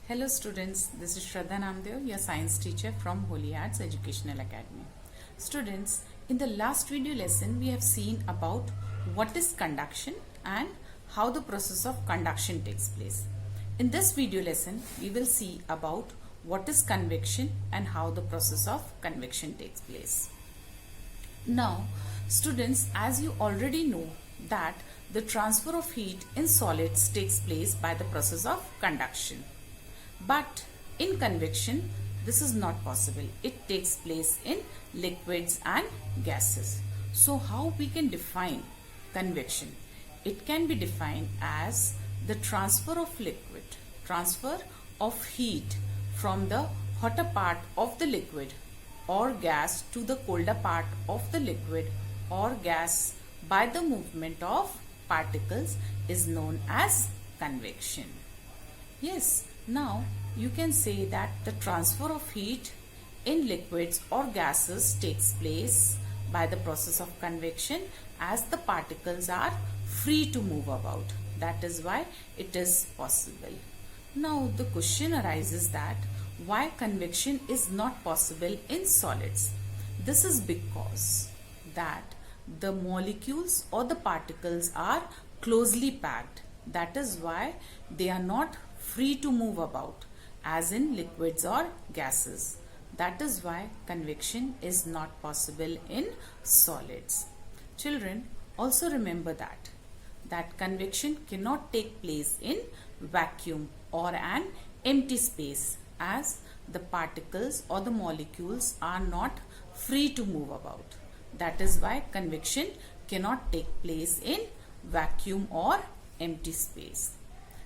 Hello students, this is Shraddha Namdev, your science teacher from Holy Arts Educational Academy. Students, in the last video lesson we have seen about what is conduction and how the process of conduction takes place. In this video lesson we will see about what is convection and how the process of convection takes place. Now, students, as you already know that the transfer of heat in solids takes place by the process of conduction. But in convection, this is not possible. It takes place in liquids and gases. So how we can define convection? It can be defined as the transfer of heat from the hotter part of the liquid or gas to the colder part of the liquid or gas by the movement of particles is known as convection. Yes, now you can say that the transfer of heat in liquids or gases takes place by the process of convection as the particles are free to move about. That is why it is possible. Now the question arises that why convection is not possible in solids? This is because that the molecules or the particles are closely packed. That is why they are not free to move about as in liquids or gases. That is why convection is not possible in solids. Children, also remember that convection cannot take place in vacuum or an empty space as the particles or the molecules are not free to move about. That is why convection cannot take place in vacuum or empty space.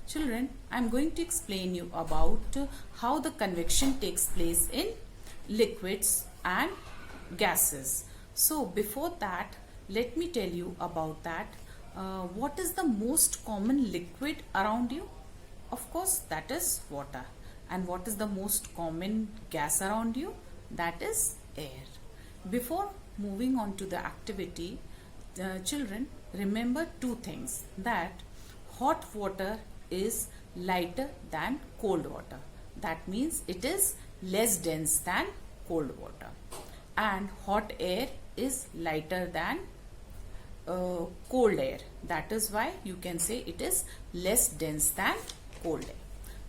Children, I am going to explain you about how the convection takes place in liquids and gases. So before that, let me tell you about that. What is the most common liquid around you? Of course, that is water. And what is the most common gas around you? That is air. Before moving on to the activity, children, remember two things, that hot water is lighter than cold water. That means it is less dense than cold water. And hot air is lighter than cold air. That is why you can say it is less dense than cold air.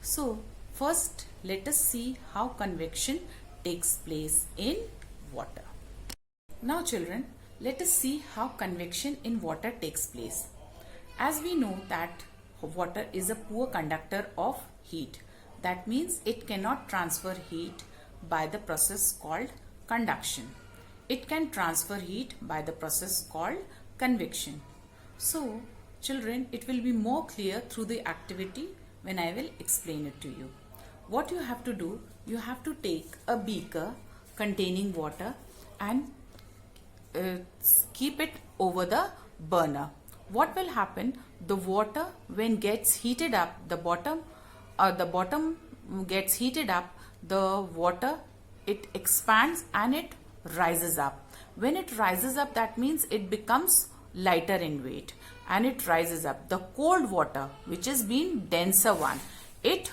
So first let us see how convection takes place in water. Now children, let us see how convection in water takes place. As we know that water is a poor conductor of heat. That means it cannot transfer heat by the process called conduction. It can transfer heat by the process called convection. So children, it will be more clear through the activity when I will explain it to you. What you have to do, you have to take a beaker containing water and keep it over the burner. What will happen? The water, when gets heated up, the bottom gets heated up, the water, it expands and it rises up. When it rises up, that means it becomes lighter in weight and it rises up. The cold water, which is being denser one, it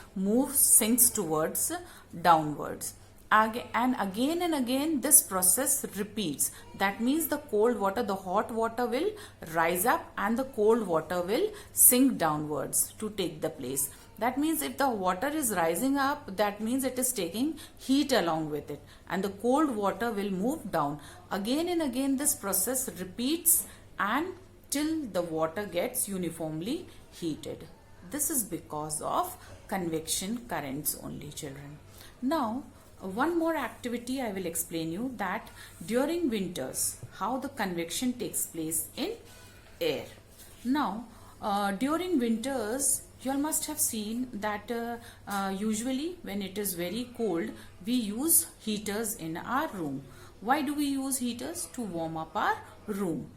sinks towards downwards. And again this process repeats. That means the cold water, the hot water will rise up and the cold water will sink downwards to take the place. That means if the water is rising up, that means it is taking heat along with it and the cold water will move down. Again and again this process repeats and till the water gets uniformly heated. This is because of convection currents only, children. Now one more activity I will explain you, that during winters how the convection takes place in air. Now during winters you all must have seen that usually when it is very cold we use heaters in our room. Why do we use heaters? To warm up our room.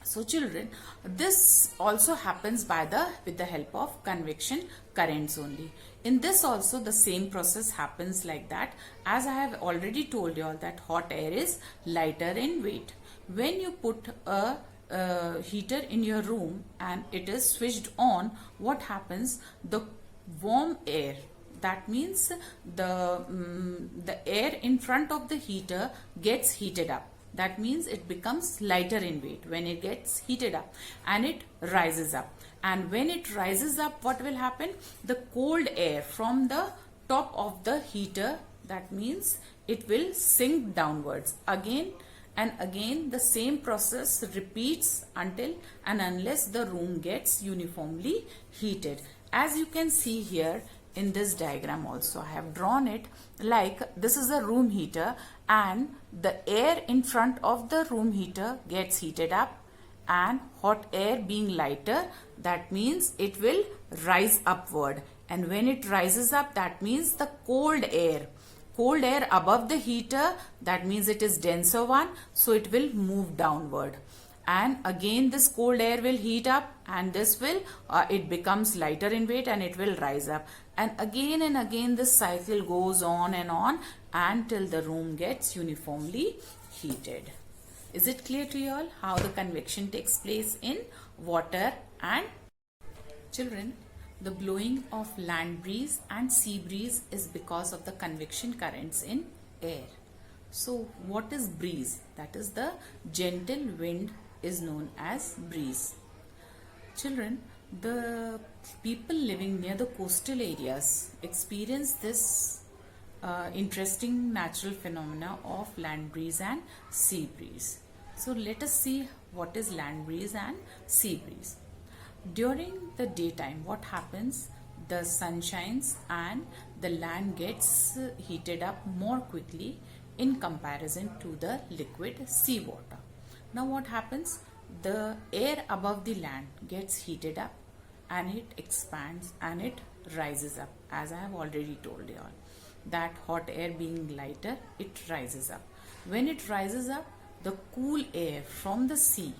So children, this also happens with the help of convection currents only. In this also the same process happens like that. As I have already told you all that hot air is lighter in weight. When you put a heater in your room and it is switched on, what happens? The warm air that means the air in front of the heater gets heated up. That means it becomes lighter in weight when it gets heated up, and it rises up. And when it rises up, what will happen? The cold air from the top of the heater, that means it will sink downwards. Again and again the same process repeats until and unless the room gets uniformly heated. As you can see here in this diagram also, I have drawn it like this is a room heater, and the air in front of the room heater gets heated up, and hot air being lighter, that means it will rise upward. And when it rises up, that means the cold air above the heater, that means it is denser one, so it will move downward. And again this cold air will heat up, and this will it becomes lighter in weight and it will rise up. And again this cycle goes on until the room gets uniformly heated. Is it clear to you all how the convection takes place in water? And children, the blowing of land breeze and sea breeze is because of the convection currents in air. So what is breeze? That is the gentle wind is known as breeze. Children, the people living near the coastal areas experience this interesting natural phenomena of land breeze and sea breeze. So let us see what is land breeze and sea breeze. During the daytime, what happens? The sun shines and the land gets heated up more quickly in comparison to the liquid seawater. Now what happens? The air above the land gets heated up and it expands and it rises up. As I have already told you all, that hot air being lighter, it rises up. When it rises up, the cool air from the sea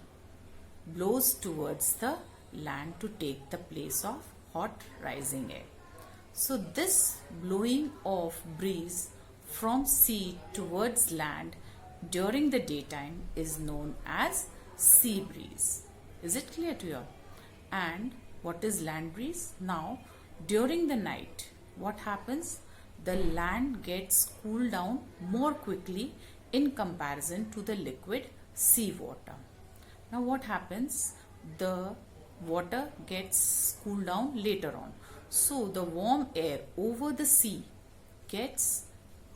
blows towards the land to take the place of hot rising air. So this blowing of breeze from sea towards land during the daytime is known as sea breeze. Is it clear to you all? And what is land breeze? Now during the night, what happens? The land gets cooled down more quickly in comparison to the liquid seawater. Now what happens? The water gets cooled down later on. So the warm air over the sea gets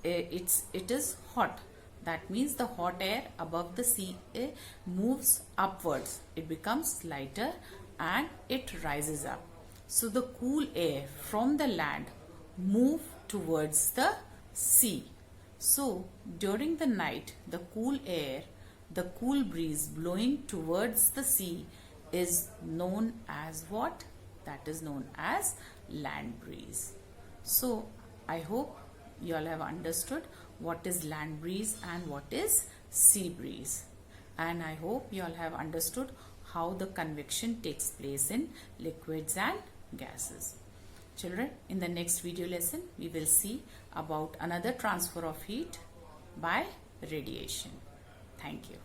it is hot. That means the hot air above the sea moves upwards. It becomes lighter and it rises up. So the cool air from the land move towards the sea. So during the night, the cool air, the cool breeze blowing towards the sea is known as what? That is known as land breeze. So I hope you all have understood what is land breeze and what is sea breeze. And I hope you all have understood how the convection takes place in liquids and gases. Children, in the next video lesson, we will see about another transfer of heat by radiation. Thank you.